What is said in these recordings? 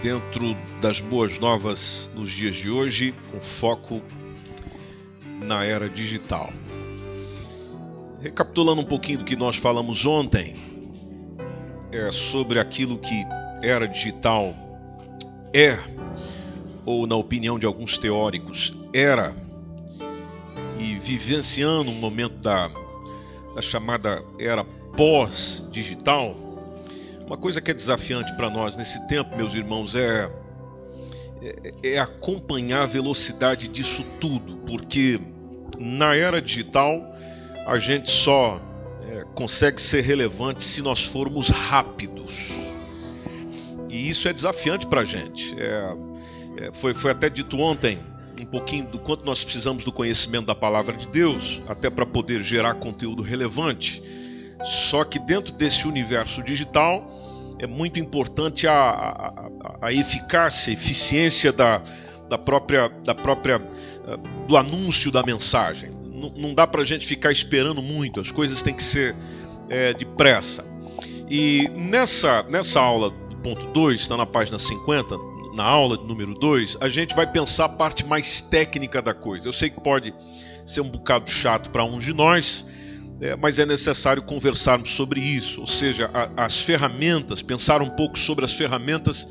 dentro das boas novas nos dias de hoje, com foco na era digital. Recapitulando um pouquinho do que nós falamos ontem, sobre aquilo que era digital ou na opinião de alguns teóricos, era, e vivenciando um momento da chamada era pós-digital. Uma coisa que é desafiante para nós nesse tempo, meus irmãos, é acompanhar a velocidade disso tudo, porque na era digital a gente só consegue ser relevante se nós formos rápidos. E isso é desafiante para a gente. Foi até dito ontem um pouquinho do quanto nós precisamos do conhecimento da palavra de Deus, até para poder gerar conteúdo relevante. Só que dentro desse universo digital é muito importante a eficácia, a eficiência do anúncio da mensagem. Não dá para a gente ficar esperando muito, as coisas têm que ser depressa. E nessa aula do ponto 2, está na página 50, na aula de número 2, a gente vai pensar a parte mais técnica da coisa. Eu sei que pode ser um bocado chato para uns de nós, mas é necessário conversarmos sobre isso, ou seja, as ferramentas, pensar um pouco sobre as ferramentas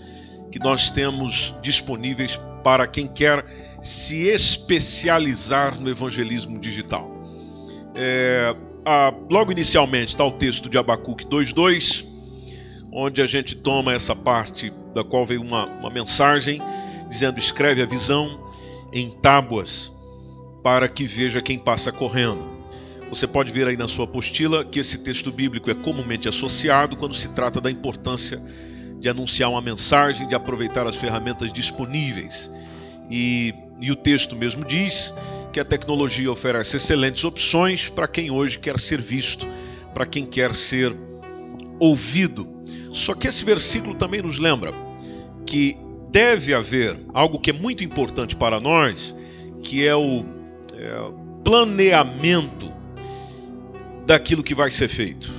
que nós temos disponíveis para quem quer se especializar no evangelismo digital. Logo inicialmente está o texto de Abacuque 2:2, onde a gente toma essa parte da qual veio uma mensagem dizendo: escreve a visão em tábuas para que veja quem passa correndo. Você pode ver aí na sua apostila que esse texto bíblico é comumente associado quando se trata da importância de anunciar uma mensagem, de aproveitar as ferramentas disponíveis. E o texto mesmo diz que a tecnologia oferece excelentes opções para quem hoje quer ser visto, para quem quer ser ouvido. Só que esse versículo também nos lembra que deve haver algo que é muito importante para nós, que é o planeamento daquilo que vai ser feito.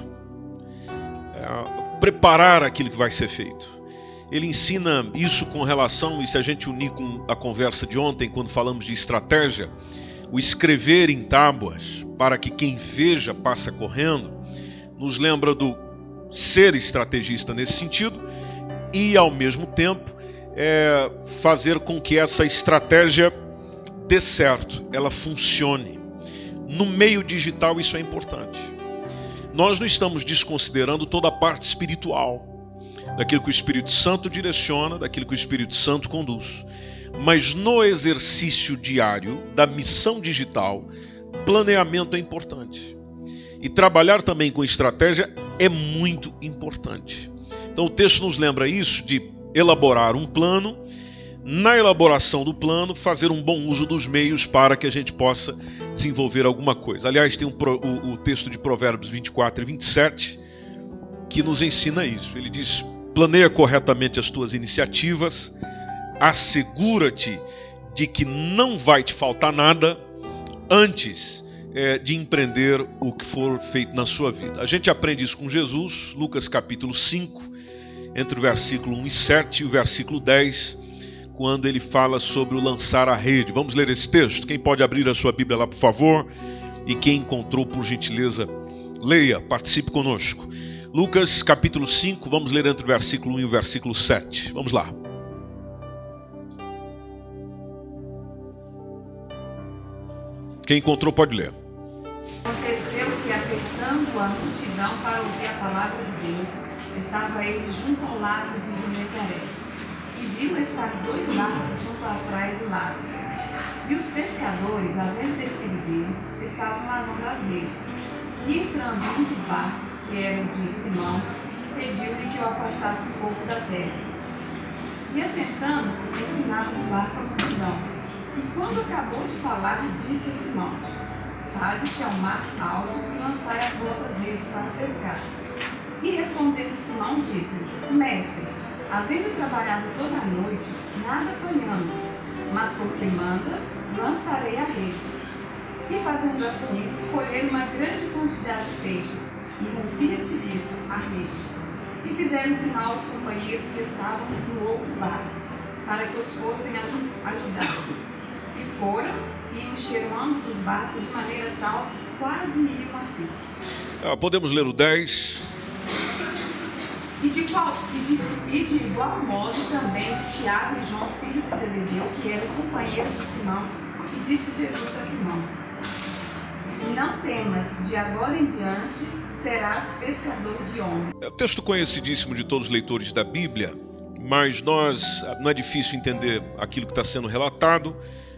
Preparar aquilo que vai ser feito. Ele ensina isso com relação, e se a gente unir com a conversa de ontem, quando falamos de estratégia, o escrever em tábuas para que quem veja passa correndo, nos lembra do ser estrategista nesse sentido e, ao mesmo tempo, fazer com que essa estratégia dê certo, ela funcione. No meio digital isso é importante. Nós não estamos desconsiderando toda a parte espiritual, daquilo que o Espírito Santo direciona, daquilo que o Espírito Santo conduz. Mas no exercício diário da missão digital, planeamento é importante. E trabalhar também com estratégia é muito importante. Então o texto nos lembra isso, de elaborar um plano, na elaboração do plano, fazer um bom uso dos meios para que a gente possa desenvolver alguma coisa. Aliás, tem o texto de Provérbios 24 e 27 que nos ensina isso. Ele diz: planeia corretamente as tuas iniciativas, assegura-te de que não vai te faltar nada antes de empreender o que for feito na sua vida. A gente aprende isso com Jesus, Lucas capítulo 5, entre o versículo 1 e 7 e o versículo 10, quando ele fala sobre o lançar a rede. Vamos ler esse texto? Quem pode abrir a sua Bíblia lá, por favor? E quem encontrou, por gentileza, leia, participe conosco. Lucas capítulo 5, vamos ler entre o versículo 1 e o versículo 7. Vamos lá. Quem encontrou pode ler. Aconteceu que, apertando a multidão para ouvir a palavra de Deus, estava ele junto ao lago de Genezaré, e viu estar 2 barcos junto à praia do lago. E os pescadores, havendo descido deles, estavam lavando as redes. E entrando um dos barcos, que era o de Simão, pediu-lhe que o afastasse um pouco da terra. E assentando-se, ensinava os barcos à multidão. E quando acabou de falar, disse a Simão: faze-te ao mar alto e lançai as vossas redes para pescar. E respondendo Simão, disse-lhe: Mestre, havendo trabalhado toda a noite, nada apanhamos, mas porque mandas, lançarei a rede. E fazendo assim, colheram uma grande quantidade de peixes, e rompia-se-lhes a rede. E fizeram sinal aos companheiros que estavam no outro barco, para que os fossem ajudar. E foram e encheram ambos os barcos de maneira tal que quase iam a pique. Podemos ler o 10. E de igual modo também de Tiago e João, filhos de Zebedeu, que eram companheiros de Simão, e disse Jesus a Simão: não temas, de agora em diante serás pescador de homens. É um texto conhecidíssimo de todos os leitores da Bíblia, mas não é difícil entender aquilo que está sendo relatado.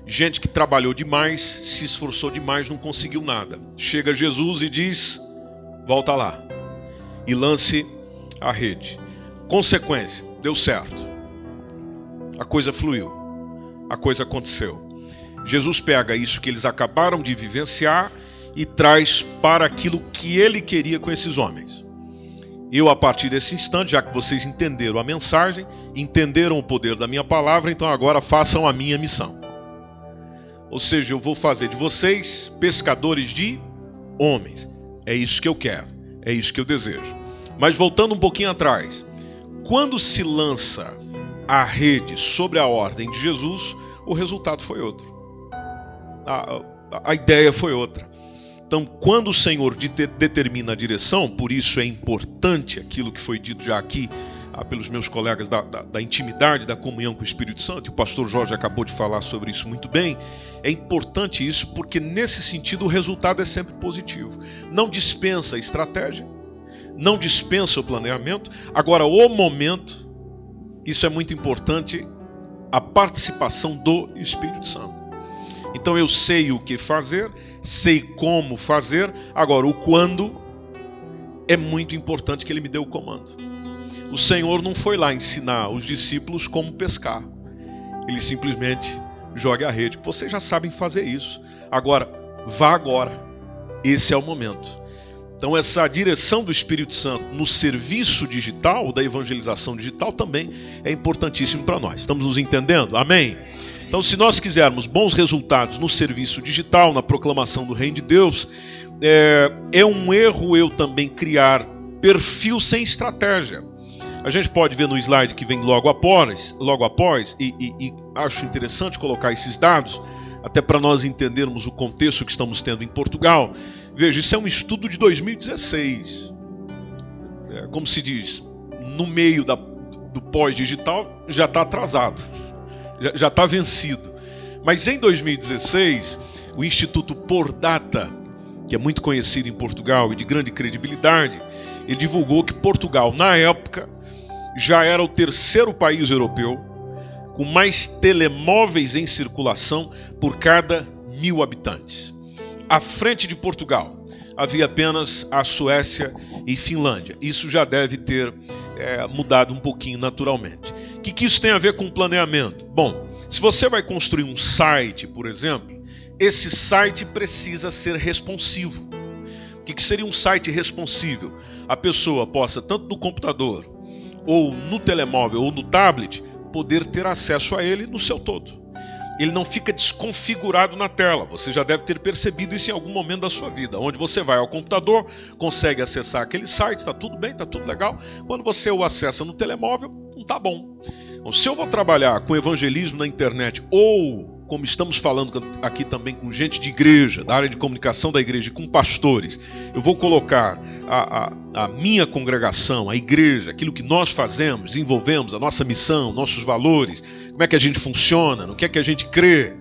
Gente que trabalhou demais, se esforçou demais, não conseguiu nada. Chega Jesus e diz: volta lá e lance a rede. Consequência, deu certo. A coisa fluiu. A coisa aconteceu. Jesus pega isso que eles acabaram de vivenciar e traz para aquilo que ele queria com esses homens. Eu, a partir desse instante, já que vocês entenderam a mensagem, entenderam o poder da minha palavra, então agora façam a minha missão. Ou seja, eu vou fazer de vocês pescadores de homens. É isso que eu quero, é isso que eu desejo. Mas voltando um pouquinho atrás, quando se lança a rede sobre a ordem de Jesus, o resultado foi outro. A ideia foi outra. Então, quando o Senhor determina a direção, por isso é importante aquilo que foi dito já aqui pelos meus colegas da intimidade, da comunhão com o Espírito Santo, e o pastor Jorge acabou de falar sobre isso muito bem. É importante isso porque, nesse sentido, o resultado é sempre positivo. Não dispensa a estratégia, não dispensa o planeamento. Agora, o momento, isso é muito importante, a participação do Espírito Santo. Então eu sei o que fazer, sei como fazer, agora o quando é muito importante que ele me dê o comando. O Senhor não foi lá ensinar os discípulos como pescar. Ele simplesmente joga a rede. Vocês já sabem fazer isso. Agora, vá agora. Esse é o momento. Então essa direção do Espírito Santo no serviço digital, da evangelização digital, também é importantíssimo para nós. Estamos nos entendendo? Amém? Então, se nós quisermos bons resultados no serviço digital, na proclamação do Reino de Deus, é um erro eu também criar perfil sem estratégia. A gente pode ver no slide que vem logo após e acho interessante colocar esses dados, até para nós entendermos o contexto que estamos tendo em Portugal. Veja, isso é um estudo de 2016. Como se diz, no meio do pós-digital já está atrasado, já está vencido. Mas em 2016, o Instituto Pordata, que é muito conhecido em Portugal e de grande credibilidade, ele divulgou que Portugal, na época, já era o terceiro país europeu com mais telemóveis em circulação por cada 1.000 habitantes. À frente de Portugal, havia apenas a Suécia e Finlândia. Isso já deve ter mudado um pouquinho naturalmente. O que isso tem a ver com planeamento? Bom, se você vai construir um site, por exemplo, esse site precisa ser responsivo. O que seria um site responsível? A pessoa possa, tanto no computador, ou no telemóvel, ou no tablet, poder ter acesso a ele no seu todo. Ele não fica desconfigurado na tela. Você já deve ter percebido isso em algum momento da sua vida, onde você vai ao computador, consegue acessar aquele site, está tudo bem, está tudo legal. Quando você o acessa no telemóvel, não está bom. Então, se eu vou trabalhar com evangelismo na internet, ou como estamos falando aqui também com gente de igreja, da área de comunicação da igreja, com pastores, eu vou colocar a minha congregação, a igreja, aquilo que nós fazemos, desenvolvemos, a nossa missão, nossos valores, como é que a gente funciona, no que é que a gente crê,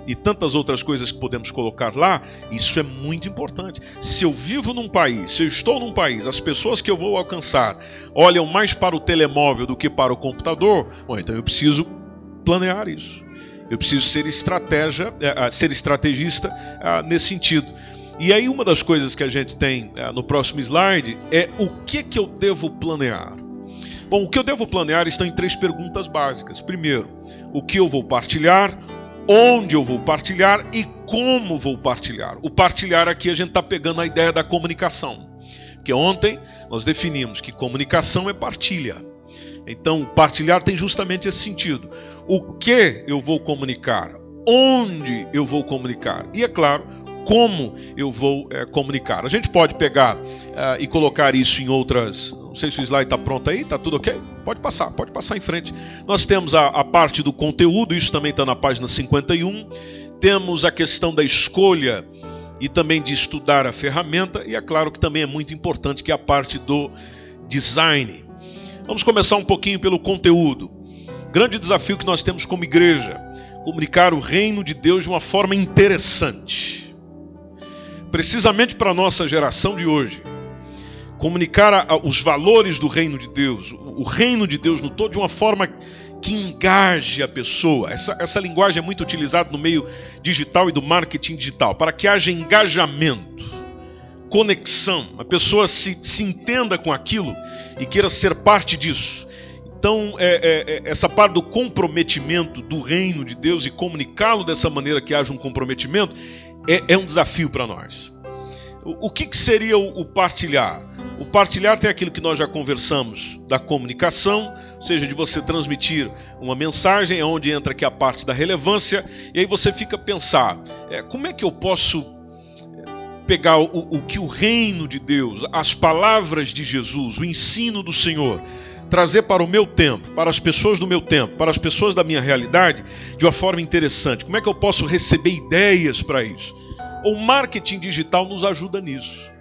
e tantas outras coisas que podemos colocar lá. Isso é muito importante. Se eu vivo num país, se eu estou num país, as pessoas que eu vou alcançar olham mais para o telemóvel do que para o computador, bom, então eu preciso planear isso. Eu preciso ser estrategista nesse sentido. E aí uma das coisas que a gente tem no próximo slide é o que eu devo planear. Bom, o que eu devo planear estão em 3 perguntas básicas. Primeiro, o que eu vou partilhar, onde eu vou partilhar e como vou partilhar. O partilhar aqui a gente está pegando a ideia da comunicação. Porque ontem nós definimos que comunicação é partilha. Então, partilhar tem justamente esse sentido. O que eu vou comunicar? Onde eu vou comunicar? E, é claro, como eu vou comunicar. A gente pode pegar e colocar isso em outras Não sei se o slide está pronto aí, está tudo ok? Pode passar em frente. Nós temos a parte do conteúdo, isso também está na página 51. Temos a questão da escolha e também de estudar a ferramenta. E é claro que também é muito importante que é a parte do design. Vamos começar um pouquinho pelo conteúdo. Grande desafio que nós temos como igreja: comunicar o reino de Deus de uma forma interessante. Precisamente para a nossa geração de hoje. Comunicar os valores do reino de Deus, o reino de Deus no todo, de uma forma que engaje a pessoa. Essa linguagem é muito utilizada no meio digital e do marketing digital, para que haja engajamento, conexão, a pessoa se entenda com aquilo e queira ser parte disso. Então, essa parte do comprometimento do reino de Deus e comunicá-lo dessa maneira que haja um comprometimento é um desafio para nós. O que seria o partilhar? O partilhar tem aquilo que nós já conversamos da comunicação, ou seja, de você transmitir uma mensagem, é onde entra aqui a parte da relevância, e aí você fica a pensar, como é que eu posso pegar o que o reino de Deus, as palavras de Jesus, o ensino do Senhor, trazer para o meu tempo, para as pessoas do meu tempo, para as pessoas da minha realidade, de uma forma interessante. Como é que eu posso receber ideias para isso? O marketing digital nos ajuda nisso.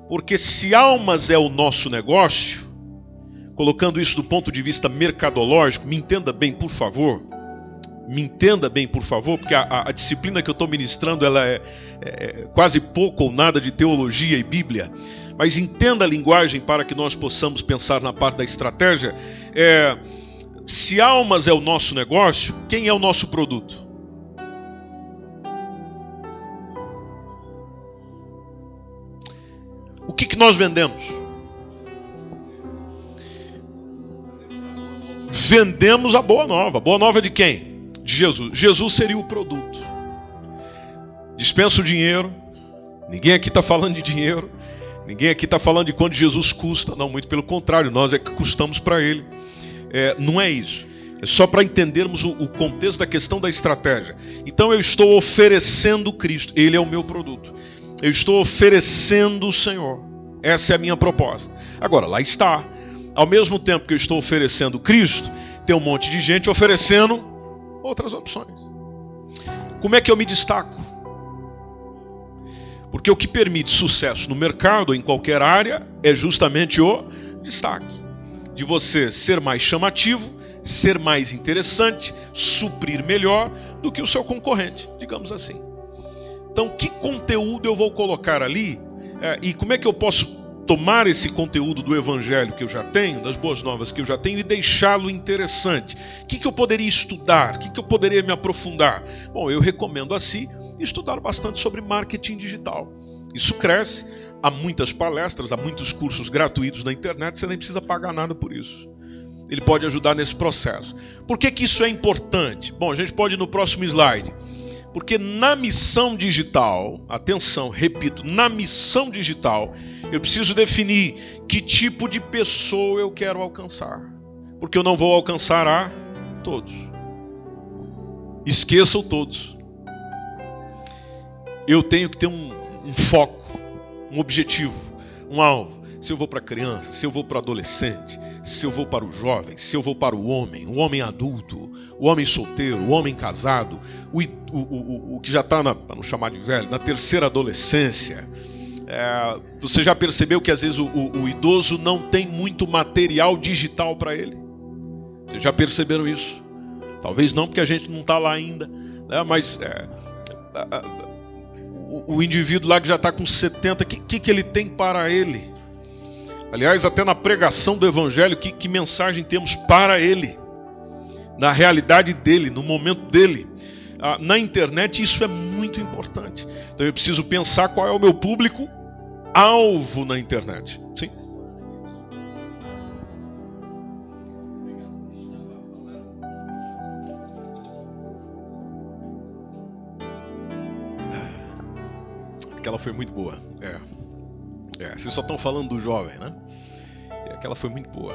Porque se almas é o nosso negócio, colocando isso do ponto de vista mercadológico, me entenda bem, por favor. Me entenda bem, por favor, porque a disciplina que eu estou ministrando ela é quase pouco ou nada de teologia e Bíblia. Mas entenda a linguagem para que nós possamos pensar na parte da estratégia. Se almas é o nosso negócio, quem é o nosso produto? O que nós vendemos? Vendemos a boa nova. A boa nova é de quem? De Jesus. Jesus seria o produto. Dispensa o dinheiro. Ninguém aqui está falando de dinheiro. Ninguém aqui está falando de quanto Jesus custa. Não, muito pelo contrário. Nós é que custamos para Ele. Não é isso. É só para entendermos o contexto da questão da estratégia. Então eu estou oferecendo Cristo. Ele é o meu produto. Eu estou oferecendo o Senhor. Essa é a minha proposta. Agora, lá está. Ao mesmo tempo que eu estou oferecendo Cristo, tem um monte de gente oferecendo outras opções. Como é que eu me destaco? Porque o que permite sucesso no mercado, em qualquer área, é justamente o destaque. De você ser mais chamativo, ser mais interessante, suprir melhor do que o seu concorrente, digamos assim. Então, que conteúdo eu vou colocar ali? E como é que eu posso tomar esse conteúdo do evangelho que eu já tenho, das boas novas que eu já tenho, e deixá-lo interessante? O que eu poderia estudar? O que eu poderia me aprofundar? Bom, eu recomendo a si estudar bastante sobre marketing digital. Isso cresce, há muitas palestras, há muitos cursos gratuitos na internet, você nem precisa pagar nada por isso. Ele pode ajudar nesse processo. Por que isso é importante? Bom, a gente pode ir no próximo slide. Porque na missão digital, atenção, repito, na missão digital, eu preciso definir que tipo de pessoa eu quero alcançar. Porque eu não vou alcançar a todos. Esqueçam todos. Eu tenho que ter um foco, um objetivo, um alvo. Se eu vou para criança, se eu vou para adolescente, se eu vou para o jovem, se eu vou para o homem adulto, o homem solteiro, o homem casado, o que já está, para não chamar de velho, na terceira adolescência. Você já percebeu que às vezes o idoso não tem muito material digital para ele? Vocês já perceberam isso? Talvez não, porque a gente não está lá ainda, né? Mas o indivíduo lá que já está com 70, o que ele tem para ele? Aliás, até na pregação do evangelho, que mensagem temos para ele? Na realidade dele, no momento dele. Na internet isso é muito importante. Então eu preciso pensar qual é o meu público-alvo na internet. Sim? Aquela foi muito boa. Vocês só estão falando do jovem, né? Aquela foi muito boa.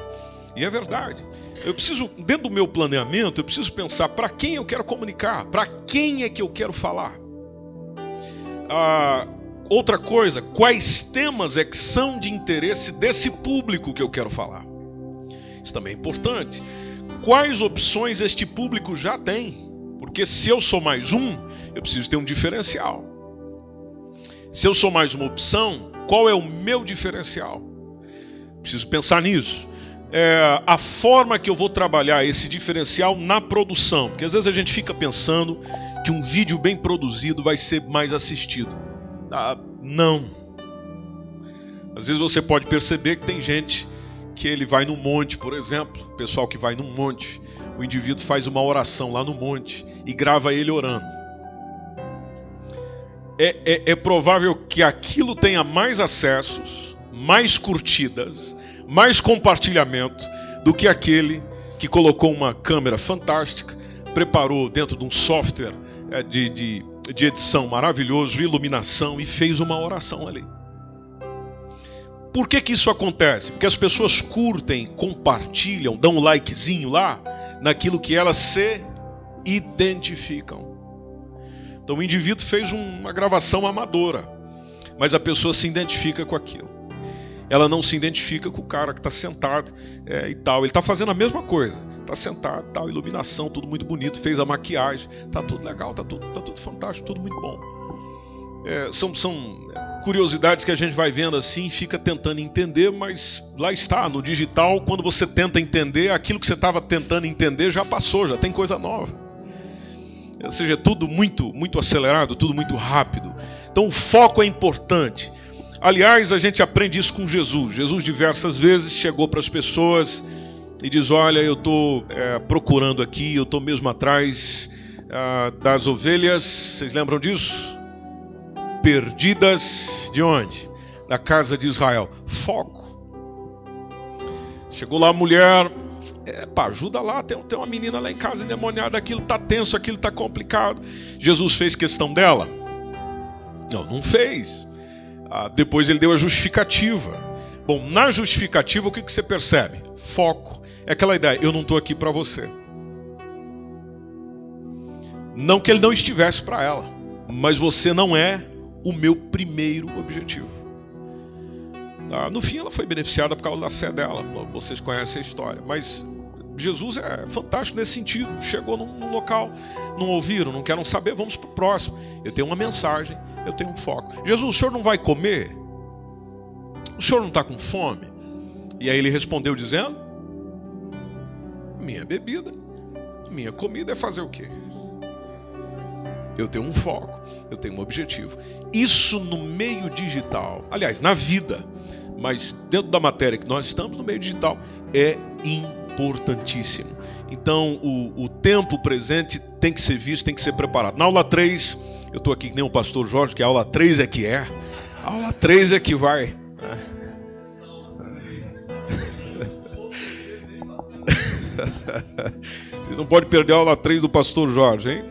E é verdade. Eu preciso, dentro do meu planeamento, eu preciso pensar para quem eu quero comunicar, para quem é que eu quero falar. Outra coisa, quais temas é que são de interesse desse público que eu quero falar? Isso também é importante. Quais opções este público já tem? Porque se eu sou mais um, eu preciso ter um diferencial. Se eu sou mais uma opção, qual é o meu diferencial? Preciso pensar nisso. A forma que eu vou trabalhar esse diferencial na produção. Porque às vezes a gente fica pensando que um vídeo bem produzido vai ser mais assistido. Não. Às vezes você pode perceber que tem gente que ele vai no monte, por exemplo. O pessoal que vai no monte, o indivíduo faz uma oração lá no monte e grava ele orando. É provável que aquilo tenha mais acessos, mais curtidas, mais compartilhamento do que aquele que colocou uma câmera fantástica, preparou dentro de um software de edição maravilhoso, iluminação, e fez uma oração ali. Por que isso acontece? Porque as pessoas curtem, compartilham, dão um likezinho lá naquilo que elas se identificam. Então o indivíduo fez uma gravação amadora, mas a pessoa se identifica com aquilo. Ela não se identifica com o cara que está sentado e tal. Ele está fazendo a mesma coisa. Está sentado, tal, iluminação, tudo muito bonito, fez a maquiagem, está tudo legal, está tudo fantástico, tudo muito bom. São curiosidades que a gente vai vendo assim, fica tentando entender, mas lá está, no digital, quando você tenta entender, aquilo que você estava tentando entender já passou, já tem coisa nova. Ou seja, tudo muito, muito acelerado, tudo muito rápido. Então o foco é importante. Aliás, a gente aprende isso com Jesus. Jesus diversas vezes chegou para as pessoas e diz: olha, eu estou procurando aqui, eu estou mesmo atrás das ovelhas. Vocês lembram disso? Perdidas de onde? Da casa de Israel. Foco. Chegou lá a mulher, ajuda lá, tem uma menina lá em casa endemoniada, aquilo está tenso, aquilo está complicado. Jesus fez questão dela? Não fez. Depois ele deu a justificativa. Bom, na justificativa o que você percebe? Foco. É aquela ideia, eu não estou aqui para você. Não que ele não estivesse para ela, mas você não é o meu primeiro objetivo. No fim ela foi beneficiada por causa da fé dela. Vocês conhecem a história. Mas Jesus é fantástico nesse sentido. Chegou num local, não ouviram, não querem saber, vamos para o próximo. Eu tenho uma mensagem, eu tenho um foco. Jesus, o senhor não vai comer? O senhor não está com fome? E aí ele respondeu dizendo: minha bebida, minha comida é fazer o quê? Eu tenho um foco, eu tenho um objetivo. Isso no meio digital, aliás, na vida, mas dentro da matéria que nós estamos, no meio digital, é importantíssimo. Então, o tempo presente tem que ser visto, tem que ser preparado. Na aula 3, eu estou aqui que nem o pastor Jorge, que a aula 3 é que é. A aula 3 é que vai. Vocês não podem perder a aula 3 do pastor Jorge, hein?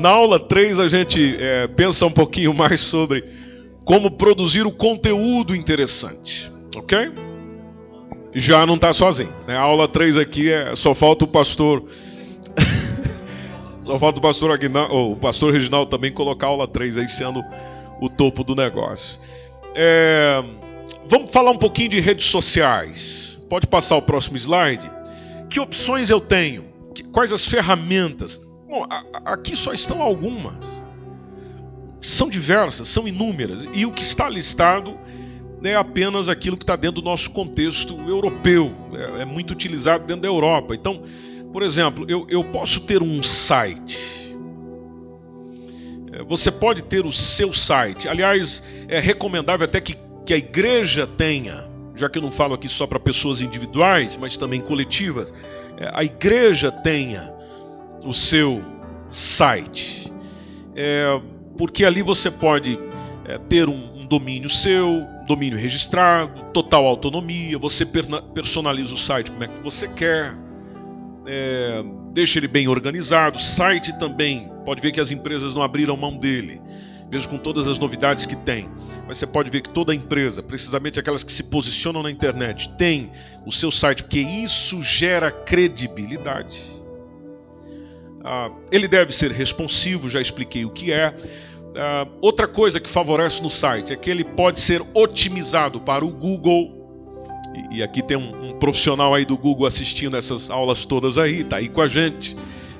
Na aula 3 a gente pensa um pouquinho mais sobre como produzir o conteúdo interessante, ok? Já não está sozinho, né? A aula 3 aqui só falta o pastor só falta o pastor Aguinaldo, o pastor Reginaldo também colocar a aula 3 aí sendo o topo do negócio. Vamos falar um pouquinho de redes sociais. Pode passar o próximo slide. Que opções eu tenho? Quais as ferramentas? Bom, aqui só estão algumas. São diversas, são inúmeras. E o que está listado é apenas aquilo que está dentro do nosso contexto europeu. É muito utilizado dentro da Europa. Então, por exemplo, eu posso ter um site. Você pode ter o seu site. Aliás, é recomendável até que a igreja tenha, já que eu não falo aqui só para pessoas individuais, mas também coletivas, a igreja tenha o seu site, porque ali você pode ter um domínio seu, domínio registrado, total autonomia, você personaliza o site como é que você quer, deixa ele bem organizado. O site também, pode ver que as empresas não abriram mão dele, mesmo com todas as novidades que tem, mas você pode ver que toda empresa, precisamente aquelas que se posicionam na internet, tem o seu site, porque isso gera credibilidade. Ele deve ser responsivo, já expliquei o que é. Outra coisa que favorece no site é que ele pode ser otimizado para o Google. E aqui tem um profissional aí do Google assistindo essas aulas todas aí, está aí com a gente.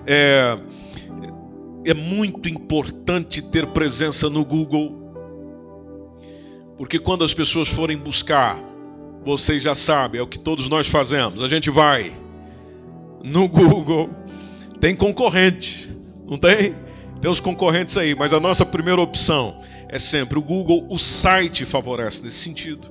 É muito importante ter presença no Google, porque quando as pessoas forem buscar, vocês já sabem, é o que todos nós fazemos, a gente vai no Google, tem concorrente, não tem? Tem os concorrentes aí, mas a nossa primeira opção é sempre o Google. O site favorece nesse sentido.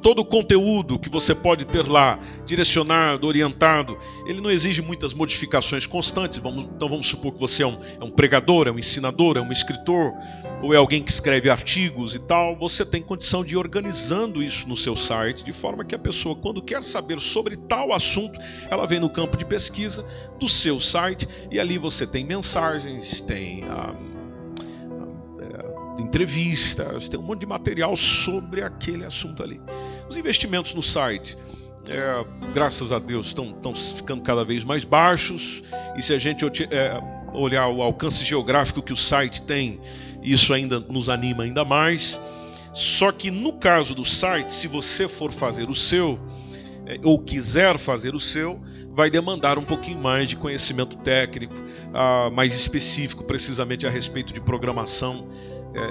Todo o conteúdo que você pode ter lá, direcionado, orientado, ele não exige muitas modificações constantes. Então vamos supor que você é um pregador, é um ensinador, é um escritor, ou é alguém que escreve artigos e tal. Você tem condição de ir organizando isso no seu site, de forma que a pessoa, quando quer saber sobre tal assunto, ela vem no campo de pesquisa do seu site, e ali você tem mensagens, tem entrevistas, tem um monte de material sobre aquele assunto ali. Os investimentos no site, graças a Deus, estão ficando cada vez mais baixos, e se a gente olhar o alcance geográfico que o site tem, isso ainda nos anima ainda mais. Só que no caso do site, se você for fazer o seu, ou quiser fazer o seu, vai demandar um pouquinho mais de conhecimento técnico, mais específico, precisamente a respeito de programação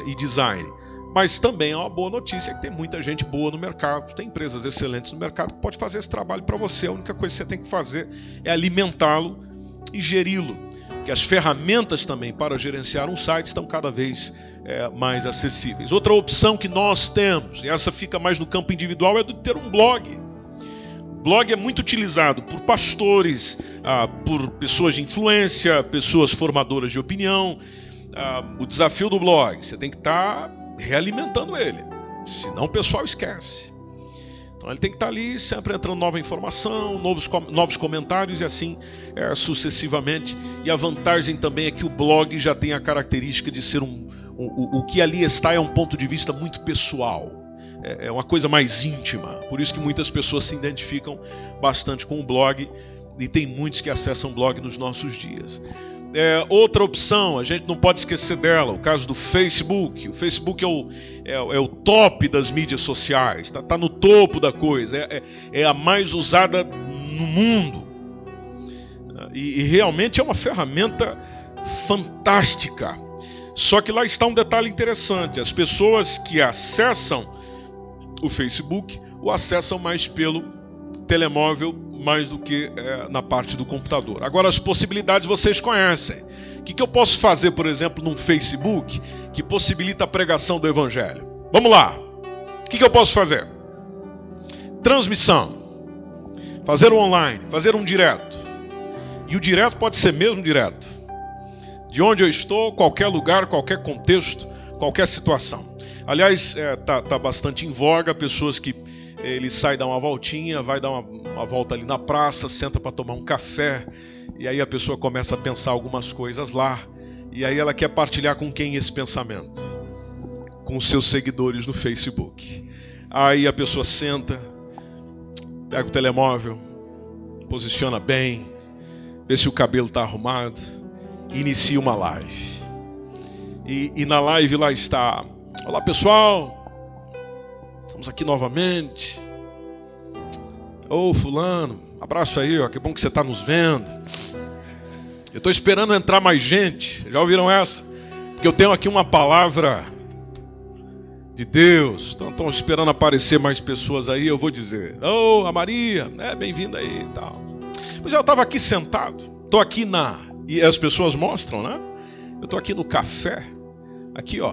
e design. Mas também é uma boa notícia que tem muita gente boa no mercado, tem empresas excelentes no mercado que pode fazer esse trabalho para você. A única coisa que você tem que fazer é alimentá-lo e geri-lo, porque as ferramentas também para gerenciar um site estão cada vez mais acessíveis. Outra opção que nós temos, e essa fica mais no campo individual, é de ter um blog. O blog é muito utilizado por pastores, por pessoas de influência, pessoas formadoras de opinião. O desafio do blog, você tem que estar realimentando ele, senão o pessoal esquece. Então ele tem que estar ali sempre entrando nova informação, novos comentários, e assim sucessivamente. E a vantagem também é que o blog já tem a característica de ser o que ali está é um ponto de vista muito pessoal, é uma coisa mais íntima. Por isso que muitas pessoas se identificam bastante com o blog, e tem muitos que acessam o blog nos nossos dias. Outra opção, a gente não pode esquecer dela, o caso do Facebook. O Facebook é o top das mídias sociais, tá no topo da coisa, é a mais usada no mundo, e realmente é uma ferramenta fantástica. Só que lá está um detalhe interessante: as pessoas que acessam o Facebook o acessam mais pelo telemóvel, mais do que na parte do computador. Agora, as possibilidades vocês conhecem. O que eu posso fazer, por exemplo, num Facebook que possibilita a pregação do Evangelho? Vamos lá. O que eu posso fazer? Transmissão. Fazer um online, fazer um direto. E o direto pode ser mesmo direto. De onde eu estou, qualquer lugar, qualquer contexto, qualquer situação. Aliás, tá bastante em voga pessoas que ele sai dar uma voltinha, vai dar uma volta ali na praça, senta para tomar um café, e aí a pessoa começa a pensar algumas coisas lá, e aí ela quer partilhar com quem esse pensamento? Com os seus seguidores no Facebook. Aí a pessoa senta, pega o telemóvel, posiciona bem, vê se o cabelo está arrumado, e inicia uma live. E na live lá está: olá pessoal, estamos aqui novamente. Ô fulano, abraço aí, ó, que bom que você está nos vendo. Eu estou esperando entrar mais gente. Já ouviram essa? Porque eu tenho aqui uma palavra de Deus. Então estão esperando aparecer mais pessoas aí. Eu vou dizer: ô, a Maria, bem-vinda aí e tal. Pois eu estava aqui sentado. Estou aqui e as pessoas mostram, né? Eu estou aqui no café. Aqui ó,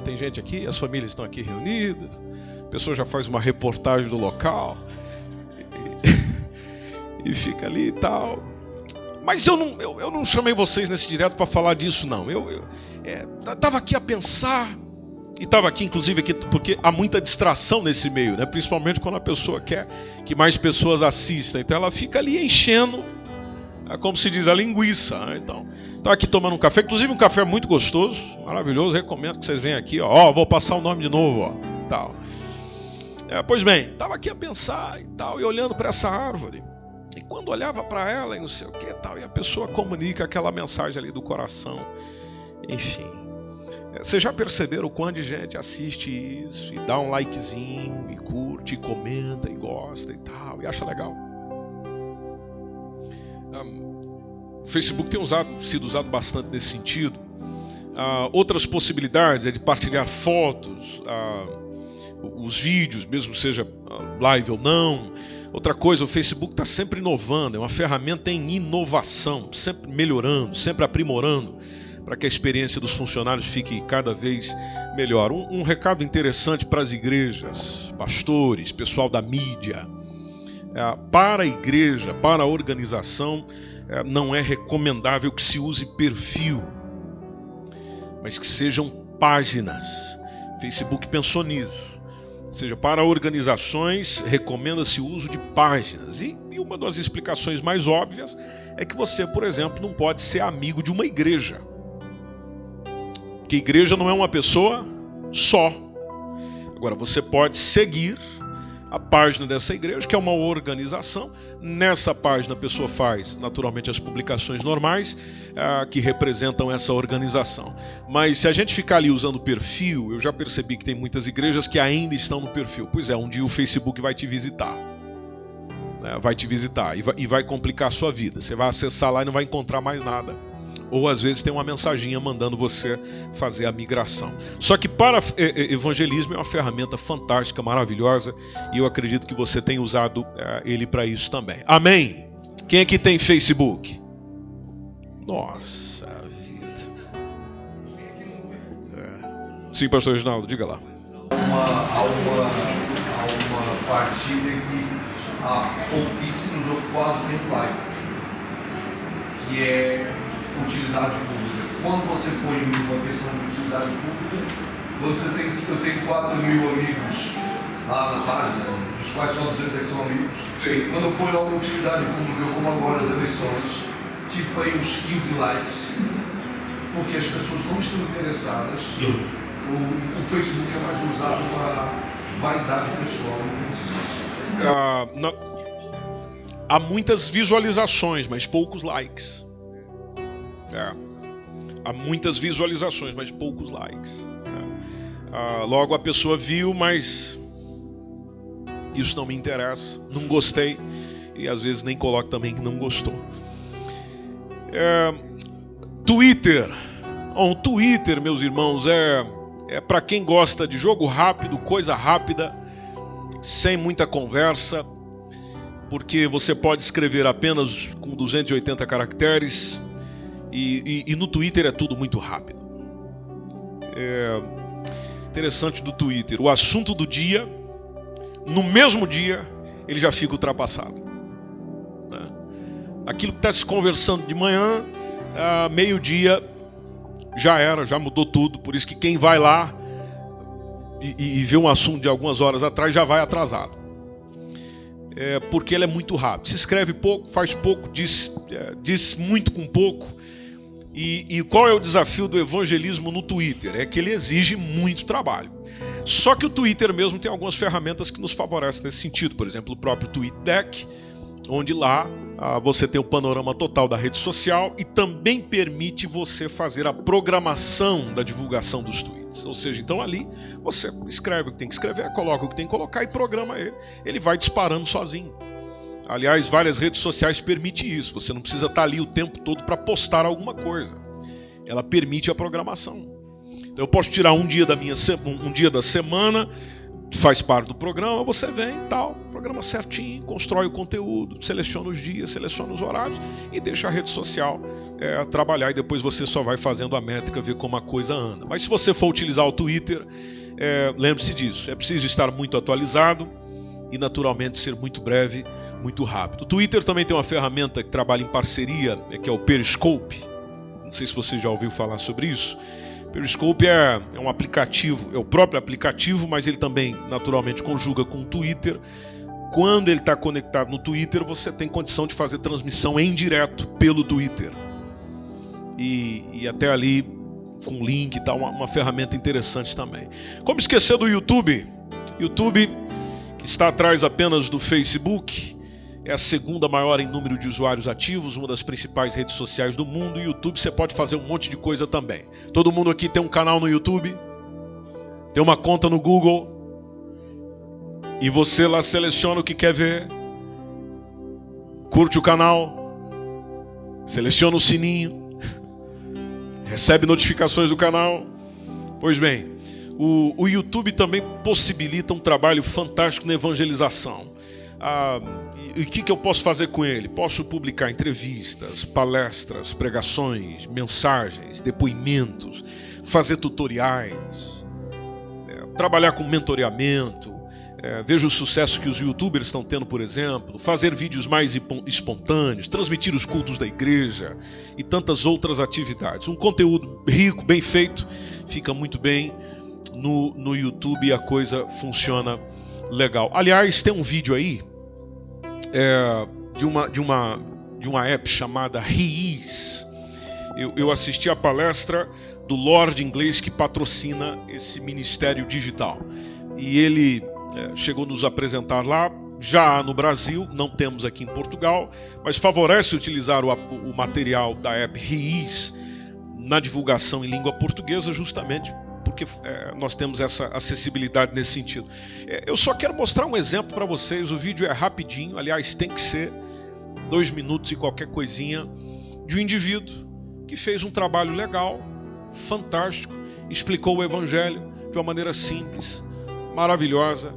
tem gente aqui, as famílias estão aqui reunidas. A pessoa já faz uma reportagem do local e fica ali e tal. Mas eu não chamei vocês nesse direto para falar disso, não. Eu estava aqui a pensar, e estava aqui inclusive porque há muita distração nesse meio, né? Principalmente quando a pessoa quer que mais pessoas assistam. Então ela fica ali enchendo, como se diz, a linguiça, né? Então, estou aqui tomando um café, inclusive um café muito gostoso, maravilhoso. Recomendo que vocês venham aqui, ó, vou passar o nome de novo, ó, tal. Pois bem, estava aqui a pensar e tal, e olhando para essa árvore, e quando olhava para ela e não sei o que tal, e a pessoa comunica aquela mensagem ali do coração, enfim, Vocês já perceberam o quanto de gente assiste isso e dá um likezinho, e curte, e comenta, e gosta e tal, e acha legal? O Facebook tem sido usado bastante nesse sentido. Outras possibilidades é de partilhar fotos, os vídeos, mesmo seja live ou não. Outra coisa, o Facebook está sempre inovando, é uma ferramenta em inovação, sempre melhorando, sempre aprimorando, para que a experiência dos funcionários fique cada vez melhor. Um recado interessante para as igrejas, pastores, pessoal da mídia. Para a igreja, para a organização, não é recomendável que se use perfil, mas que sejam páginas. O Facebook pensou nisso. Ou seja, para organizações, recomenda-se o uso de páginas. E uma das explicações mais óbvias é que você, por exemplo, não pode ser amigo de uma igreja. Porque igreja não é uma pessoa só. Agora, você pode seguir a página dessa igreja, que é uma organização. Nessa página a pessoa faz, naturalmente, as publicações normais que representam essa organização. Mas se a gente ficar ali usando perfil, eu já percebi que tem muitas igrejas que ainda estão no perfil. Pois é, um dia o Facebook vai te visitar. Vai te visitar e vai complicar a sua vida. Você vai acessar lá e não vai encontrar mais nada. Ou às vezes tem uma mensaginha mandando você fazer a migração. Só que para evangelismo é uma ferramenta fantástica, maravilhosa, e eu acredito que você tem usado ele para isso também. Amém? Quem aqui tem Facebook? Nossa vida. Sim, pastor Reginaldo, diga lá. Há uma partilha que há pouquíssimos ou quase nem likes, que é utilidade pública. Quando você põe uma questão de utilidade pública, eu tenho 4 mil amigos lá na página, dos quais só 200 são amigos. Sim. Quando eu ponho alguma utilidade pública, como agora as eleições, tipo aí uns 15 likes, porque as pessoas não estão interessadas. O Facebook é mais usado para vaidade pessoal. Há muitas visualizações, mas poucos likes. Há muitas visualizações, mas poucos likes. Logo a pessoa viu, mas isso não me interessa, não gostei, e às vezes nem coloca também que não gostou. Twitter. O Twitter, meus irmãos, é para quem gosta de jogo rápido, coisa rápida, sem muita conversa, porque você pode escrever apenas com 280 caracteres. E no Twitter é tudo muito rápido. Interessante do Twitter, o assunto do dia, no mesmo dia, ele já fica ultrapassado. Aquilo que está se conversando de manhã, meio-dia, já mudou tudo. Por isso que quem vai lá e vê um assunto de algumas horas atrás já vai atrasado. Porque ele é muito rápido. Se escreve pouco, faz pouco, diz muito com pouco. E qual é o desafio do evangelismo no Twitter? É que ele exige muito trabalho. Só que o Twitter mesmo tem algumas ferramentas que nos favorecem nesse sentido. Por exemplo, o próprio TweetDeck, onde lá você tem o panorama total da rede social e também permite você fazer a programação da divulgação dos tweets. Ou seja, então ali você escreve o que tem que escrever, coloca o que tem que colocar e programa ele. Ele vai disparando sozinho. Aliás, várias redes sociais permitem isso. Você não precisa estar ali o tempo todo para postar alguma coisa. Ela permite a programação. Então eu posso tirar um dia da semana, faz parte do programa, você vem e tal, programa certinho, constrói o conteúdo, seleciona os dias, seleciona os horários e deixa a rede social trabalhar, e depois você só vai fazendo a métrica, ver como a coisa anda. Mas se você for utilizar o Twitter, lembre-se disso, é preciso estar muito atualizado e naturalmente ser muito breve, muito rápido. O Twitter também tem uma ferramenta que trabalha em parceria, que é o Periscope. Não sei se você já ouviu falar sobre isso. Periscope é um aplicativo, é o próprio aplicativo, mas ele também naturalmente conjuga com o Twitter. Quando ele está conectado no Twitter, você tem condição de fazer transmissão em direto pelo Twitter. E até ali com link e tal, uma ferramenta interessante também. Como esquecer do YouTube? YouTube, que está atrás apenas do Facebook, é a segunda maior em número de usuários ativos, uma das principais redes sociais do mundo. E YouTube você pode fazer um monte de coisa também. Todo mundo aqui tem um canal no YouTube, tem uma conta no Google, e você lá seleciona o que quer ver, curte o canal, seleciona o sininho, recebe notificações do canal. Pois bem, o YouTube também possibilita um trabalho fantástico na evangelização. E o que eu posso fazer com ele? Posso publicar entrevistas, palestras, pregações, mensagens, depoimentos, fazer tutoriais, trabalhar com mentoreamento. Veja o sucesso que os youtubers estão tendo, por exemplo, fazer vídeos mais espontâneos, transmitir os cultos da igreja e tantas outras atividades. Um conteúdo rico, bem feito, fica muito bem no YouTube e a coisa funciona legal. Aliás, tem um vídeo aí de uma app chamada He-Is. Eu assisti a palestra do Lorde inglês que patrocina esse ministério digital. E ele chegou a nos apresentar lá. Já no Brasil, não temos aqui em Portugal, mas favorece utilizar o material da app He-Is na divulgação em língua portuguesa, justamente porque nós temos essa acessibilidade nesse sentido. Eu só quero mostrar um exemplo para vocês. O vídeo é rapidinho, aliás, tem que ser 2 minutos e qualquer coisinha, de um indivíduo que fez um trabalho legal, fantástico, explicou o evangelho de uma maneira simples, maravilhosa,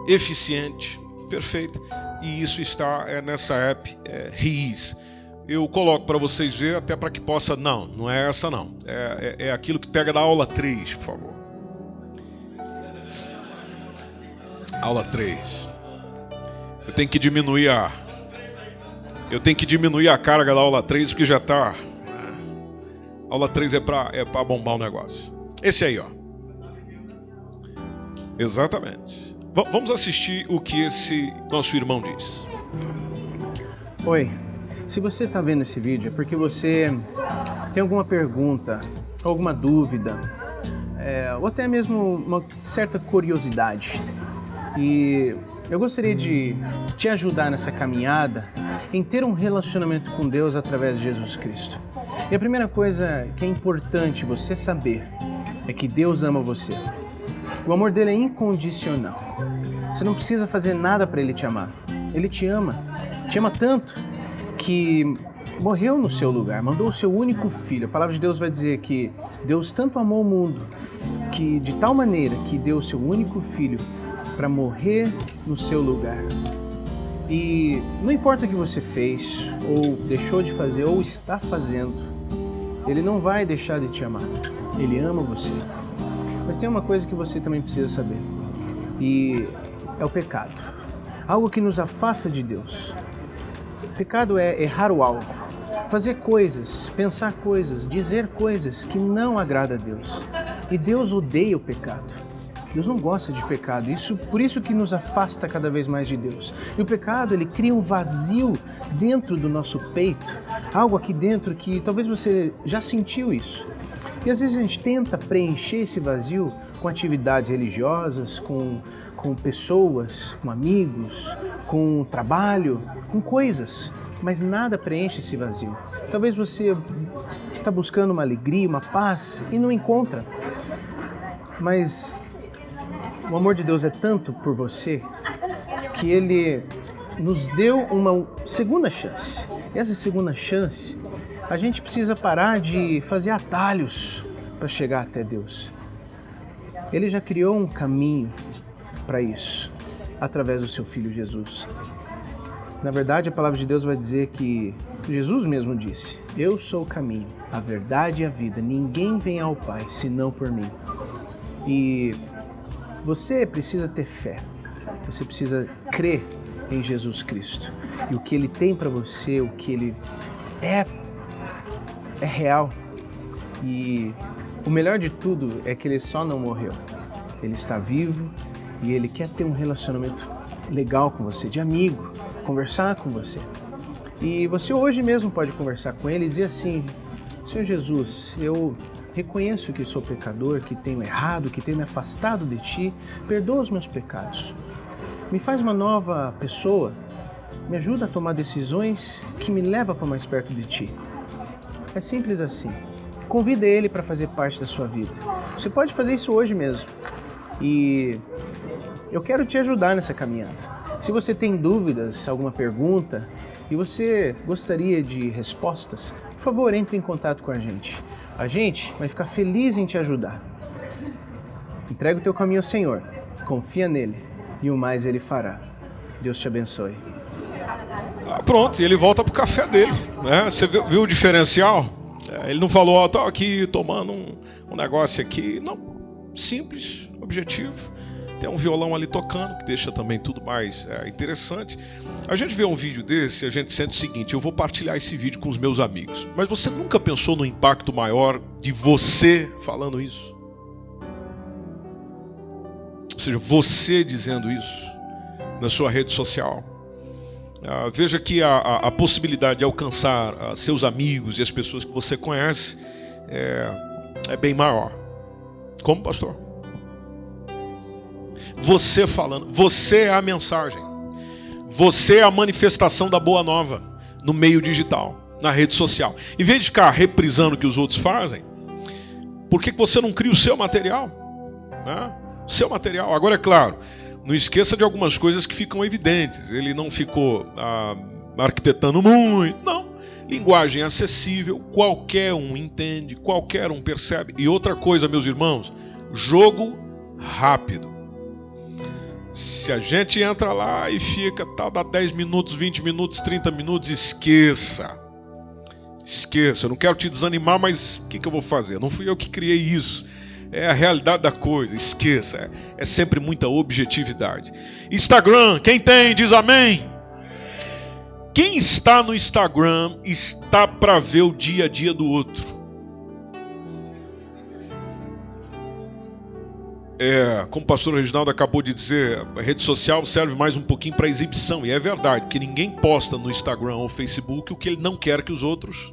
eficiente, perfeita, e isso está nessa app He-Is. Eu coloco para vocês verem, até para que possa... Não é essa não. É aquilo que pega da aula 3, por favor. Aula 3. Eu tenho que diminuir a carga da aula 3, porque já está... Aula 3 é para bombar o negócio. Esse aí, ó. Exatamente. Vamos assistir o que esse nosso irmão diz. Oi. Se você está vendo esse vídeo é porque você tem alguma pergunta, alguma dúvida, ou até mesmo uma certa curiosidade. E eu gostaria de te ajudar nessa caminhada em ter um relacionamento com Deus através de Jesus Cristo. E a primeira coisa que é importante você saber é que Deus ama você. O amor dele é incondicional. Você não precisa fazer nada para ele te amar. Ele te ama tanto que morreu no seu lugar, mandou o seu único filho. A palavra de Deus vai dizer que Deus tanto amou o mundo, que de tal maneira que deu o seu único filho para morrer no seu lugar. E não importa o que você fez, ou deixou de fazer, ou está fazendo, ele não vai deixar de te amar. Ele ama você. Mas tem uma coisa que você também precisa saber, e é o pecado. Algo que nos afasta de Deus. Pecado é errar o alvo, fazer coisas, pensar coisas, dizer coisas que não agradam a Deus. E Deus odeia o pecado. Deus não gosta de pecado. Por isso que nos afasta cada vez mais de Deus. E o pecado, ele cria um vazio dentro do nosso peito, algo aqui dentro que talvez você já sentiu isso. E às vezes a gente tenta preencher esse vazio com atividades religiosas, com pessoas, com amigos, com trabalho, com coisas, mas nada preenche esse vazio. Talvez você está buscando uma alegria, uma paz e não encontra. Mas o amor de Deus é tanto por você que Ele nos deu uma segunda chance. E essa segunda chance, a gente precisa parar de fazer atalhos para chegar até Deus. Ele já criou um caminho para isso, através do seu Filho Jesus. Na verdade, a palavra de Deus vai dizer que Jesus mesmo disse: eu sou o caminho, a verdade e a vida. Ninguém vem ao Pai senão por mim. E você precisa ter fé. Você precisa crer em Jesus Cristo. E o que Ele tem para você, o que Ele é real. E o melhor de tudo é que Ele só não morreu. Ele está vivo e Ele quer ter um relacionamento legal com você, de amigo, conversar com você. E você hoje mesmo pode conversar com Ele e dizer assim: Senhor Jesus, eu reconheço que sou pecador, que tenho errado, que tenho me afastado de Ti. Perdoa os meus pecados. Me faz uma nova pessoa. Me ajuda a tomar decisões que me levam para mais perto de Ti. É simples assim. Convida Ele para fazer parte da sua vida. Você pode fazer isso hoje mesmo. E eu quero te ajudar nessa caminhada. Se você tem dúvidas, alguma pergunta, e você gostaria de respostas, por favor, entre em contato com a gente. A gente vai ficar feliz em te ajudar. Entrega o teu caminho ao Senhor. Confia nele. E o mais Ele fará. Deus te abençoe. Pronto, e ele volta pro café dele, né? Você viu o diferencial? Ele não falou, ó, tô aqui tomando um negócio aqui. Não, simples, objetivo. Tem um violão ali tocando, que deixa também tudo mais interessante. A gente vê um vídeo desse e a gente sente o seguinte: eu vou partilhar esse vídeo com os meus amigos. Mas você nunca pensou no impacto maior de você falando isso? Ou seja, você dizendo isso na sua rede social. Veja que a possibilidade de alcançar seus amigos e as pessoas que você conhece é bem maior. Como, pastor? Você falando, você é a mensagem. Você é a manifestação da boa nova no meio digital, na rede social. Em vez de ficar reprisando o que os outros fazem, por que você não cria o seu material? O seu material. Agora, é claro, não esqueça de algumas coisas que ficam evidentes. Ele não ficou arquitetando muito, não. Linguagem acessível, qualquer um entende, qualquer um percebe. E outra coisa, meus irmãos, jogo rápido. Se a gente entra lá e fica, dá 10 minutos, 20 minutos, 30 minutos, esqueça. Esqueça, eu não quero te desanimar, mas o que eu vou fazer? Não fui eu que criei isso. É a realidade da coisa, esqueça. É sempre muita objetividade. Instagram, quem tem, diz amém. Quem está no Instagram está para ver o dia a dia do outro. Como o pastor Reginaldo acabou de dizer, a rede social serve mais um pouquinho para exibição. E é verdade, porque ninguém posta no Instagram ou Facebook o que ele não quer que os outros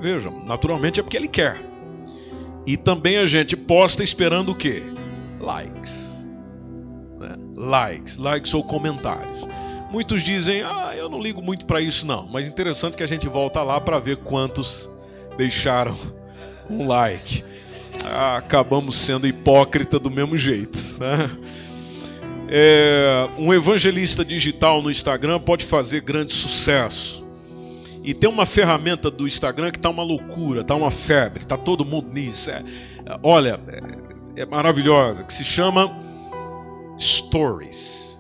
vejam. Naturalmente é porque ele quer. E também a gente posta esperando o quê? Likes. Né? Likes ou comentários. Muitos dizem, eu não ligo muito para isso não. Mas interessante que a gente volta lá para ver quantos deixaram um like. Acabamos sendo hipócrita do mesmo jeito, né? Um evangelista digital no Instagram pode fazer grande sucesso. E tem uma ferramenta do Instagram que está uma loucura, está uma febre, está todo mundo nisso. Olha, é maravilhosa, que se chama Stories.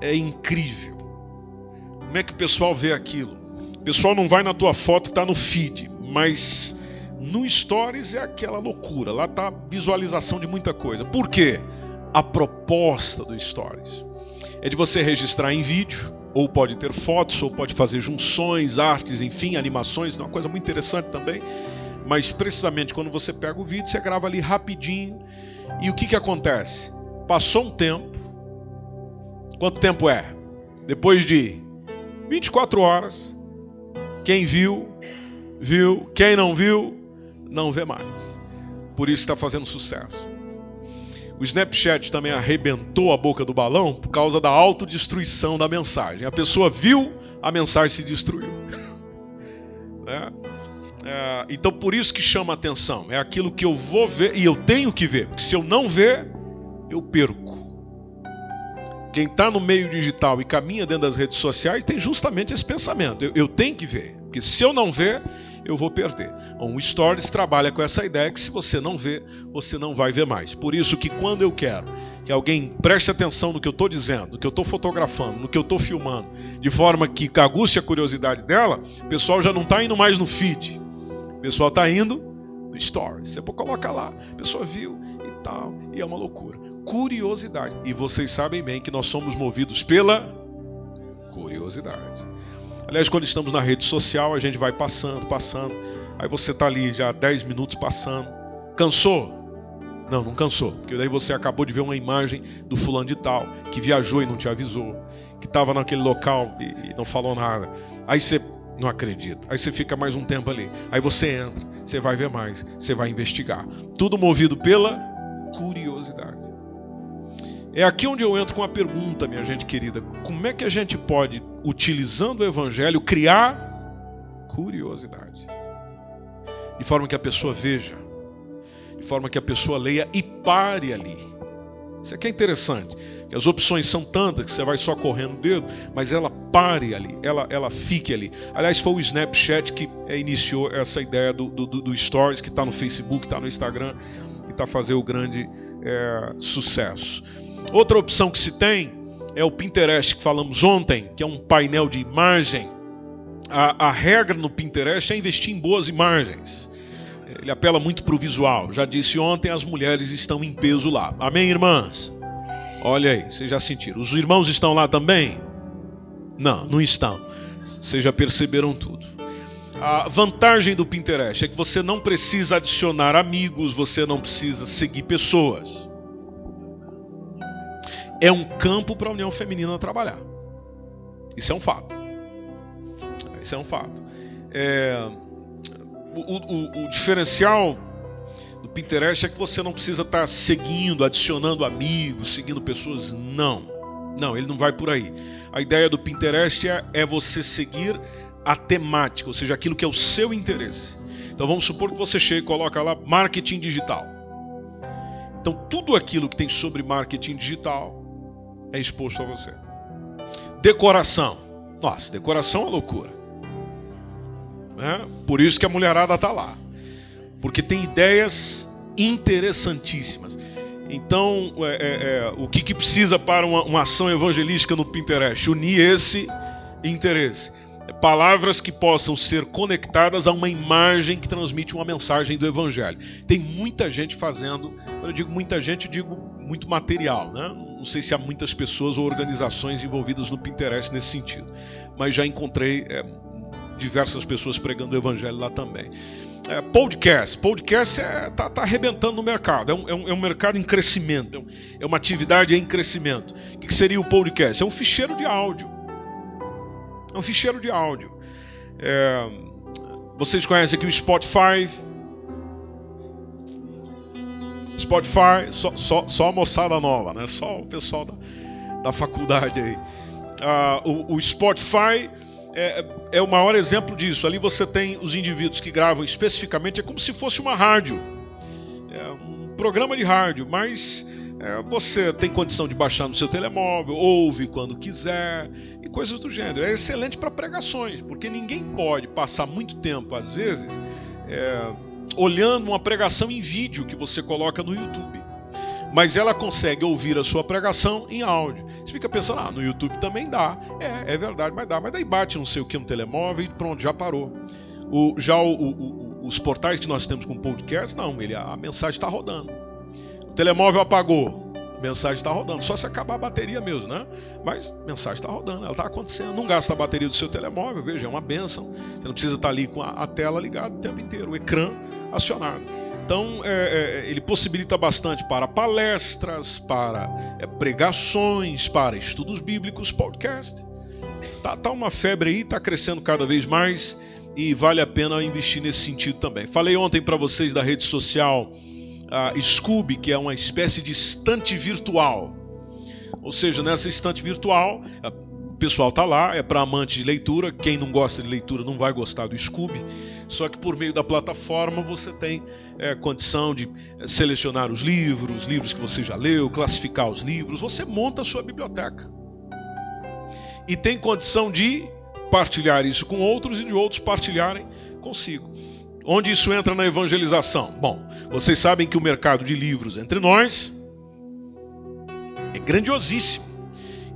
É incrível. Como é que o pessoal vê aquilo? O pessoal não vai na tua foto que está no feed, mas no Stories é aquela loucura. Lá está a visualização de muita coisa. Por quê? A proposta do Stories é de você registrar em vídeo, ou pode ter fotos, ou pode fazer junções, artes, enfim, animações. É uma coisa muito interessante também. Mas precisamente quando você pega o vídeo, você grava ali rapidinho. E o que acontece? Passou um tempo. Quanto tempo é? Depois de 24 horas, quem viu, viu. Quem não viu, não vê mais. Por isso está fazendo sucesso. O Snapchat também arrebentou a boca do balão por causa da autodestruição da mensagem. A pessoa viu, a mensagem se destruiu. Então por isso que chama atenção. É aquilo que eu vou ver e eu tenho que ver. Porque se eu não ver, eu perco. Quem está no meio digital e caminha dentro das redes sociais tem justamente esse pensamento. Eu tenho que ver. Porque se eu não ver, eu vou perder. O Stories trabalha com essa ideia que se você não vê, você não vai ver mais. Por isso que quando eu quero que alguém preste atenção no que eu estou dizendo, no que eu estou fotografando, no que eu estou filmando, de forma que aguce a curiosidade dela, o pessoal já não está indo mais no feed. O pessoal está indo no Stories. Você coloca lá, a pessoa viu e tal, e é uma loucura. Curiosidade. E vocês sabem bem que nós somos movidos pela curiosidade. Aliás, quando estamos na rede social, a gente vai passando. Aí você está ali já 10 minutos passando. Cansou? Não cansou. Porque daí você acabou de ver uma imagem do fulano de tal, que viajou e não te avisou, que estava naquele local e não falou nada. Aí você não acredita. Aí você fica mais um tempo ali. Aí você entra, você vai ver mais, você vai investigar. Tudo movido pela curiosidade. É aqui onde eu entro com a pergunta, minha gente querida. Como é que a gente pode, utilizando o Evangelho, criar curiosidade? De forma que a pessoa veja, de forma que a pessoa leia e pare ali. Isso aqui é interessante. Que as opções são tantas que você vai só correndo o dedo, mas ela pare ali, ela fique ali. Aliás, foi o Snapchat que iniciou essa ideia do Stories, que está no Facebook, está no Instagram e está fazendo o grande sucesso. Outra opção que se tem é o Pinterest, que falamos ontem, que é um painel de imagem. A regra no Pinterest é investir em boas imagens. Ele apela muito para o visual. Já disse ontem, as mulheres estão em peso lá. Amém, irmãs? Olha aí, vocês já sentiram. Os irmãos estão lá também? Não estão. Vocês já perceberam tudo. A vantagem do Pinterest é que você não precisa adicionar amigos, você não precisa seguir pessoas. É um campo para a união feminina trabalhar. Isso é um fato. Isso é um fato. O diferencial do Pinterest é que você não precisa estar seguindo, adicionando amigos, seguindo pessoas. Não, ele não vai por aí. A ideia do Pinterest é você seguir a temática, ou seja, aquilo que é o seu interesse. Então vamos supor que você chega e coloca lá marketing digital. Então tudo aquilo que tem sobre marketing digital é exposto a você. Decoração. Nossa, decoração é uma loucura. Por isso que a mulherada está lá. Porque tem ideias interessantíssimas. Então, o que precisa para uma ação evangelística no Pinterest? Unir esse interesse. Palavras que possam ser conectadas a uma imagem que transmite uma mensagem do Evangelho. Tem muita gente fazendo, quando eu digo muita gente, eu digo muito material, né? Não sei se há muitas pessoas ou organizações envolvidas no Pinterest nesse sentido. Mas já encontrei diversas pessoas pregando o Evangelho lá também. Podcast está arrebentando no mercado, é um mercado em crescimento, é uma atividade em crescimento. O que seria o podcast? É um ficheiro de áudio. Vocês conhecem aqui o Spotify? Só a moçada nova, né? Só o pessoal da faculdade aí. O Spotify é o maior exemplo disso. Ali você tem os indivíduos que gravam especificamente, é como se fosse uma rádio, um programa de rádio, mas você tem condição de baixar no seu telemóvel, ouve quando quiser e coisas do gênero. É excelente para pregações, porque ninguém pode passar muito tempo, às vezes, olhando uma pregação em vídeo que você coloca no YouTube. Mas ela consegue ouvir a sua pregação em áudio. Você fica pensando, no YouTube também dá. É verdade, mas dá. Mas daí bate não sei o que no telemóvel e pronto, já parou. Os portais que nós temos com podcast, não, a mensagem está rodando. O telemóvel apagou, a mensagem está rodando. Só se acabar a bateria mesmo, né? Mas a mensagem está rodando, ela está acontecendo. Não gasta a bateria do seu telemóvel, veja, é uma bênção. Você não precisa estar ali com a tela ligada o tempo inteiro, o ecrã acionado. Então, ele possibilita bastante para palestras, para pregações, para estudos bíblicos, podcast. Tá uma febre aí, está crescendo cada vez mais e vale a pena investir nesse sentido também. Falei ontem para vocês da rede social Scooby, que é uma espécie de estante virtual. Ou seja, nessa estante virtual, o pessoal está lá, é para amante de leitura. Quem não gosta de leitura não vai gostar do Scooby. Só que por meio da plataforma você tem condição de selecionar os livros que você já leu, classificar os livros, você monta a sua biblioteca. E tem condição de partilhar isso com outros e de outros partilharem consigo. Onde isso entra na evangelização? Bom, vocês sabem que o mercado de livros entre nós é grandiosíssimo.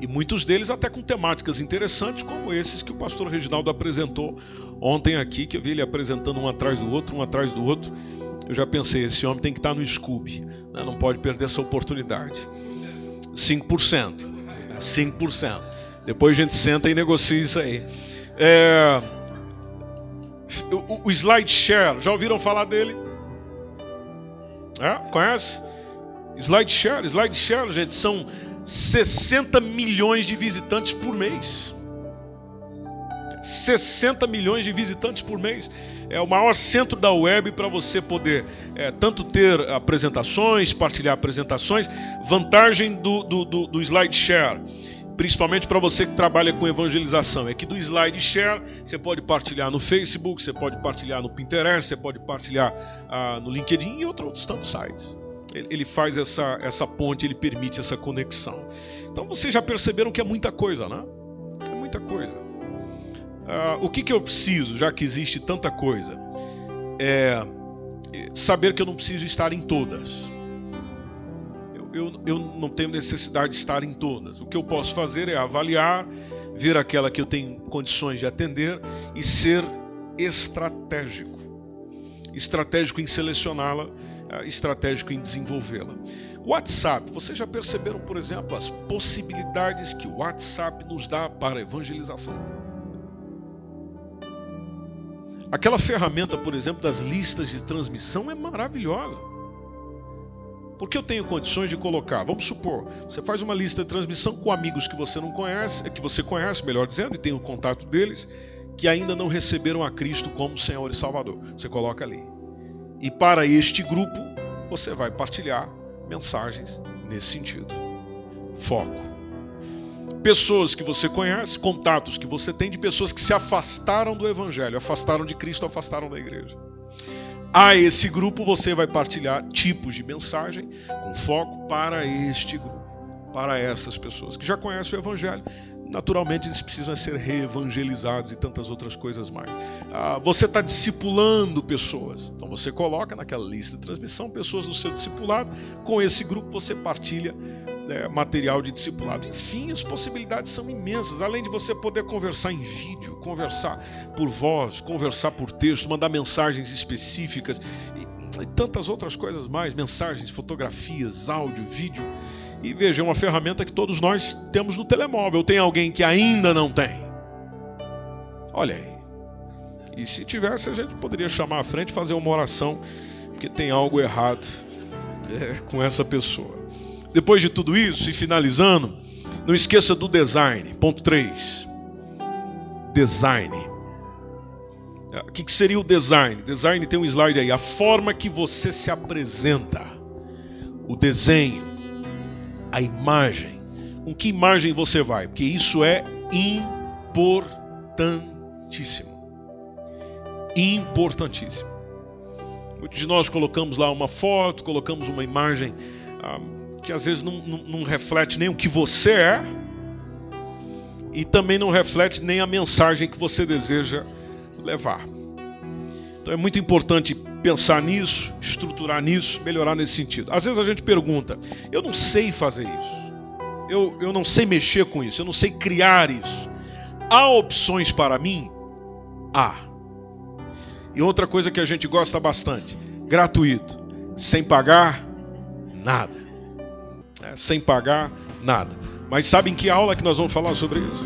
E muitos deles até com temáticas interessantes, como esses que o pastor Reginaldo apresentou ontem aqui, que eu vi ele apresentando um atrás do outro. Eu já pensei, esse homem tem que estar no Scooby, né? Não pode perder essa oportunidade. 5%. Depois a gente senta e negocia isso aí. O SlideShare, já ouviram falar dele? Conhece? SlideShare, gente, são 60 milhões de visitantes por mês. 60 milhões de visitantes por mês. É o maior centro da web para você poder tanto ter apresentações, partilhar apresentações, vantagem do SlideShare, principalmente para você que trabalha com evangelização, é que do SlideShare você pode partilhar no Facebook, você pode partilhar no Pinterest, você pode partilhar no LinkedIn e outros tantos sites. Ele faz essa ponte, ele permite essa conexão. Então vocês já perceberam que é muita coisa, né? É muita coisa. O que eu preciso, já que existe tanta coisa, é saber que eu não preciso estar em todas. Eu não tenho necessidade de estar em todas. O que eu posso fazer é avaliar, ver aquela que eu tenho condições de atender e ser estratégico. Estratégico em selecioná-la, estratégico em desenvolvê-la. WhatsApp, vocês já perceberam, por exemplo, as possibilidades que o WhatsApp nos dá para a evangelização? Aquela ferramenta, por exemplo, das listas de transmissão é maravilhosa. Porque eu tenho condições de colocar, vamos supor, você faz uma lista de transmissão com amigos que você não conhece, que você conhece, melhor dizendo, e tem o contato deles, que ainda não receberam a Cristo como Senhor e Salvador. Você coloca ali. E para este grupo, você vai partilhar mensagens nesse sentido. Foco. Pessoas que você conhece, contatos que você tem de pessoas que se afastaram do Evangelho, afastaram de Cristo, afastaram da igreja. A esse grupo você vai partilhar tipos de mensagem com foco para este grupo, para essas pessoas que já conhecem o Evangelho. Naturalmente eles precisam ser reevangelizados e tantas outras coisas mais. Você está discipulando pessoas, então você coloca naquela lista de transmissão pessoas do seu discipulado. Com esse grupo você partilha material de discipulado. Enfim, as possibilidades são imensas. Além de você poder conversar em vídeo, conversar por voz, conversar por texto, mandar mensagens específicas e tantas outras coisas mais, mensagens, fotografias, áudio, vídeo. E veja, é uma ferramenta que todos nós temos no telemóvel. Tem alguém que ainda não tem? Olha aí. E se tivesse, a gente poderia chamar à frente e fazer uma oração, porque tem algo errado com essa pessoa. Depois de tudo isso, e finalizando, não esqueça do design. Ponto 3. Design. O que seria o design? Design tem um slide aí. A forma que você se apresenta. O desenho. A imagem. Com que imagem você vai? Porque isso é importantíssimo. Importantíssimo. Muitos de nós colocamos lá uma foto, colocamos uma imagem que às vezes não reflete nem o que você é e também não reflete nem a mensagem que você deseja levar. Então é muito importante pensar nisso, estruturar nisso, melhorar nesse sentido. Às vezes a gente pergunta, eu não sei fazer isso, eu não sei mexer com isso, eu não sei criar isso. Há opções para mim? Há. E outra coisa que a gente gosta bastante, gratuito, sem pagar nada. Sem pagar nada. Mas sabem que aula que nós vamos falar sobre isso?